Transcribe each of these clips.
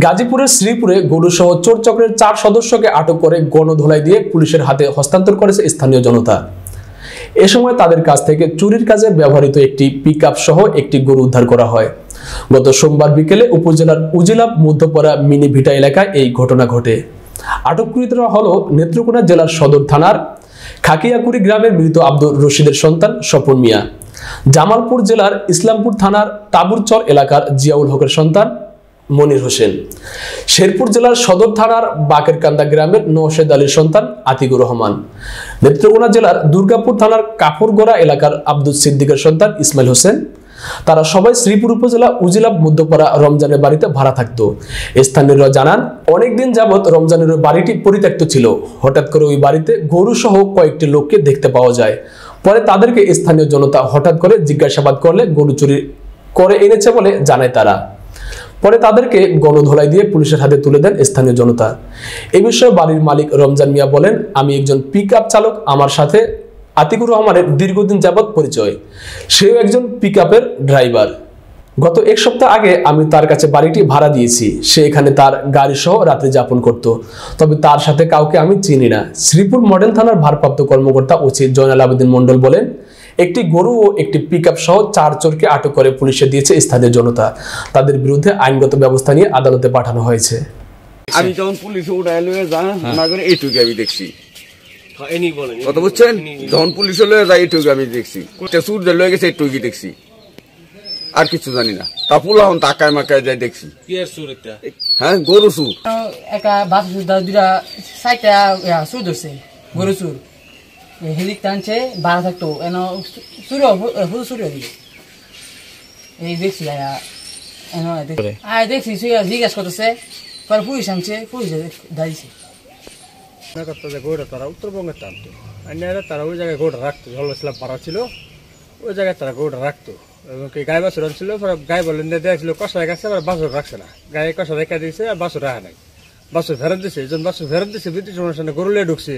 গাজীপুরের শ্রীপুরে গরুসহ চোর চক্রের 4 সদস্যকে আটক করে গণধোলাই দিয়ে পুলিশের হাতে হস্তান্তর করেছে স্থানীয় জনতা। এ সময় তাদের কাছ থেকে চুরির কাজে ব্যবহৃত একটি পিকআপ সহ একটি গরু উদ্ধার করা হয়। গত সোমবার বিকেলে উপজেলার উজিলা মধ্যপাড়া মিনি ভিটা এলাকায় এই ঘটনা ঘটে। আটককৃতরা হল নেত্রকোনা জেলার সদর থানার খাকিয়াকুড়ি গ্রামের মৃত আব্দুর রশিদের সন্তান স্বপন মিয়া, জামালপুর জেলার ইসলামপুর থানার টাবুরচর এলাকার জিয়াউল হকের সন্তান মনির হোসেন, শেরপুর জেলার সদর থানার বাকেরকান্দা গ্রামের নওশেদ আলীর সন্তান আতিকুর রহমান, নেত্রকোনা জেলার দুর্গাপুর থানার কাপুরগড়া এলাকার আব্দুল সিদ্দিকের সন্তান ইসমাইল হোসেন। তারা সবাই শ্রীপুর উপজেলা উজিলা মধ্যপাড়া রমজানের বাড়িতে ভাড়া থাকত। স্থানীয়রা জানান, অনেকদিন যাবৎ রমজানের বাড়িটি পরিত্যক্ত ছিল। হঠাৎ করে ওই বাড়িতে গরু সহ কয়েকটি লোককে দেখতে পাওয়া যায়। পরে তাদেরকে স্থানীয় জনতা হঠাৎ করে জিজ্ঞাসাবাদ করলে গরু চুরি করে এনেছে বলে জানায় তারা। পরে তাদেরকে গণধোলাই দিয়ে পুলিশের হাতে তুলে দেন স্থানীয় জনতা। এ বিষয়ে বাড়ির মালিক রমজান মিয়া বলেন, আমি একজন পিকআপ চালক, আমার সাথে আতিকুর রহমানের দীর্ঘদিন যাবৎ পরিচয়। সেও একজন পিকআপের ড্রাইভার। গত 1 সপ্তাহ আগে আমি তার কাছে বাড়িটি ভাড়া দিয়েছি। সে এখানে তার গাড়ি সহ রাত্রি যাপন করত, তবে তার সাথে কাউকে আমি চিনি না। শ্রীপুর মডেল থানার ভারপ্রাপ্ত কর্মকর্তা ওসি জয়নাল আবেদিন মন্ডল বলেন, একটি গরু ও একটি পিকআপ সহ 4 চোরকে আটক করে পুলিশে দিয়েছে স্থানীয় জনতা। তাদের বিরুদ্ধে আইনগত ব্যবস্থা নিয়ে আদালতে পাঠানো হয়েছে। আমি যখন পুলিশে উঠায় লয়ে যান না করে এইটুকু আমি দেখছি, কত বুঝছেন, যখন পুলিশে লয়ে যায় এইটুকু আমি দেখছি, চুর যে লয়ে গেছে এইটুকু দেখছি, আর কিছু জানি না। তা পুলা হন তাকায় মাকায় যাই দেখছি। হ্যাঁ, গরু চুর। একা বাস দুটা সাইটা চুর ধরছে, গরু চুর। হেলিক টানছে ভাড়া থাকতো এন চুরি দিল। এই দেখছি দেখছি জিজ্ঞাসা করতেছে, পরে পুলিশ আনছে, পুলিশে দাঁড়িয়েছে। গরুটা তারা উত্তরবঙ্গের টানতো, তারা ওই জায়গায় গরুটা রাখতো। জলসলাম পাড়া ছিল, ওই জায়গায় তারা গরুটা রাখতো। এবং গায়ে বাছুর আনছিল, গায়ে বলেন দেখছিল কষায় গেছে, আবার বাছুর রাখছে না। গায়ে কষা রেখা দিয়েছে, আর বাছুর রাখা নাই। বাছুর ফেরত দিচ্ছে, যখন বাছুর ফেরত দিচ্ছে ব্রিটিশ অনুষ্ঠানে গরু লিয়ে ঢুকছে,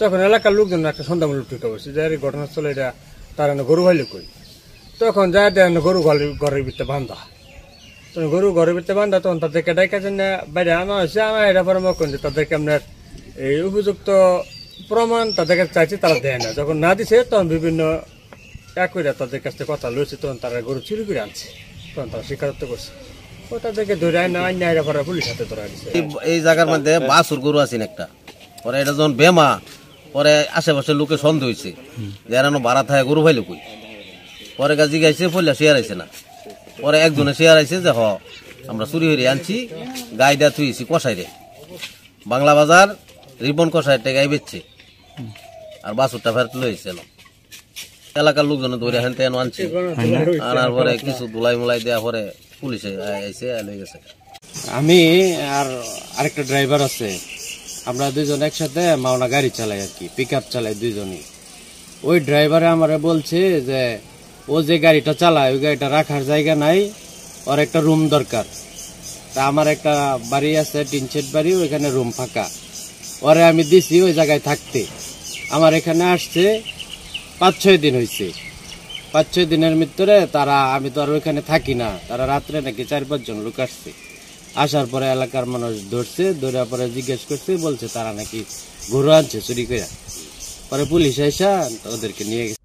তখন এলাকার লোকজন একটা সন্ধ্যামূলক ঢুকে বসছে যে ঘটনাস্থলে এটা তারা গরু ভাইলে কই। তখন যা দেন গরু ঘরের ভিতরে বান্ধা, তখন গরু ঘরের ভিতরে বান্ধা, তখন তাদেরকে ডাইকাছেন না বাইরে আনা হয়েছে। আমার এটা পরামর্শ করছে তাদেরকে আপনার এই উপযুক্ত প্রমাণ তাদেরকে চাইছে, তারা দেয় না। যখন না দিছে তখন বিভিন্ন করে তাদের কাছ থেকে কথা লইছে, তখন তারা গরু চুরি করে আনছে, তখন তারা স্বীকারোক্তি করছে। ও তাদেরকে ধরে আইনা আইনা পরে পুলিশ হাতে ধরা দিচ্ছে। এই জায়গার মধ্যে বাছুর গরু আছেন একটা, পরে এটা যখন বেমা, পরে আশেপাশের লোকে সন্দেহ হয়েছে যে এরানো ভাড়া থাকে গরু ভাইলে কই। পরে গাছি গাইছে ফলে শেয়ার আইছে না। পরে একজনে শেয়ার আইছে যে আমরা চুরি হয়ে আনছি, গাইডা থুইছি কষাইরে, বাংলা বাজার রিবন কষাইটা গাই বেচছে, আর বাছুরটা ফেরত লইছে। এলাকার লোকজনে ধরে হেন তেন আনছে, আনার পরে কিছু ধুলাই মুলাই দেওয়া পরে পুলিশে আইসে লয়ে গেছে। আমি আর আরেকটা ড্রাইভার আছে, আমরা দুইজন একসাথে মাওনা গাড়ি চালাই আর কি, পিকআপ চালাই দুইজনই। ওই ড্রাইভারে আমারে বলছে যে ও যে গাড়িটা চালায় ওই গাড়িটা রাখার জায়গা নাই, ওর একটা রুম দরকার। তা আমার একটা বাড়ি আছে, টিন শেড বাড়ি, ওইখানে রুম ফাঁকা। ওরে আমি দিছি ওই জায়গায় থাকতে। আমার এখানে আসছে 5-6 দিন হয়েছে। 5-6 দিনের ভিতরে তারা, আমি তো আর ওইখানে থাকি না, তারা রাত্রে নাকি 4-5 জন লোক আসছে। আসার পরে এলাকার মানুষ ধরছে, ধরার পরে জিজ্ঞেস করছে, বলছে তারা নাকি গরু আনছে চুরি করে। পরে পুলিশ আইসা ওদেরকে নিয়ে গেছে।